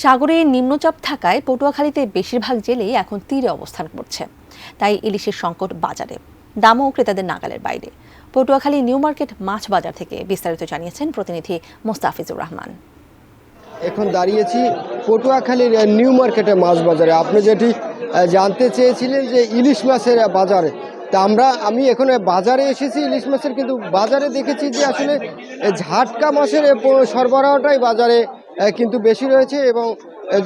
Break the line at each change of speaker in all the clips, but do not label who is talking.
সাগরে নিম্নচাপ থাকায় পটুয়াখালীতে বেশিরভাগ জেলেই এখন তীরে অবস্থান করছে। তাই ইলিশের সংকট বাজারে, দামও ক্রেতাদের নাগালের বাইরে। পটুয়াখালী নিউ মার্কেট মাছ বাজার থেকে বিস্তারিত জানিয়েছেন প্রতিনিধি মোস্তাফিজুর রহমান।
এখন দাঁড়িয়েছি পটুয়াখালীর নিউ মার্কেটে মাছ বাজারে। আপনি যেটি জানতে চেয়েছিলেন যে ইলিশ মাছের বাজারে, তা আমি এখন বাজারে এসেছি ইলিশ মাছের, কিন্তু বাজারে দেখেছি যে আসলে ঝাটকা মাছের সরবরাহটাই বাজারে কিন্তু বেশি রয়েছে, এবং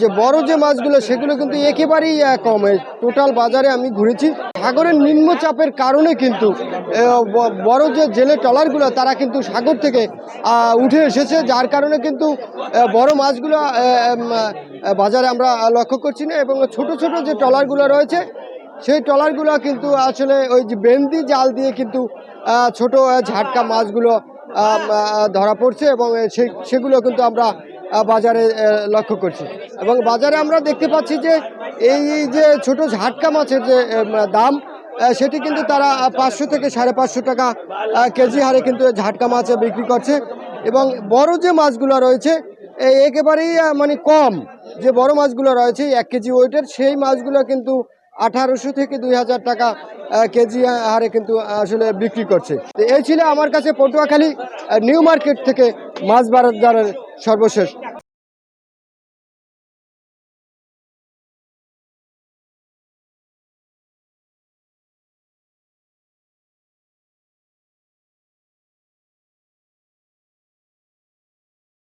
যে বড় যে মাছগুলো সেগুলো কিন্তু একেবারেই কম। টোটাল বাজারে আমি ঘুরেছি, সাগরের নিম্নচাপের কারণে কিন্তু বড় যে জেলে ট্রলারগুলো তারা কিন্তু সাগর থেকে উঠে এসেছে, যার কারণে কিন্তু বড় মাছগুলো বাজারে আমরা লক্ষ্য করছি না, এবং ছোট ছোট যে ট্রলারগুলো রয়েছে সেই ট্রলারগুলো কিন্তু আসলে ওই যে বেন্দি জাল দিয়ে কিন্তু ছোট ঝাটকা মাছগুলো ধরা পড়ছে, এবং সেগুলো কিন্তু আমরা বাজারে লক্ষ্য করছি। এবং বাজারে আমরা দেখতে পাচ্ছি যে এই যে ছোট ঝাটকা মাছের যে দাম, সেটি কিন্তু তারা 500 থেকে 550 টাকা কেজি হারে কিন্তু ঝাটকা মাছ বিক্রি করছে। এবং বড় যে মাছগুলো রয়েছে একেবারেই মানে কম, যে বড় মাছগুলো রয়েছে 1 কেজি ওয়েটের, সেই মাছগুলো কিন্তু 1800 থেকে 2000 টাকা কেজি হারে কিন্তু আসলে বিক্রি করছে। এই ছিল আমার কাছে পটুয়াখালী নিউ মার্কেট থেকে মাছ বাজারের সর্বশেষ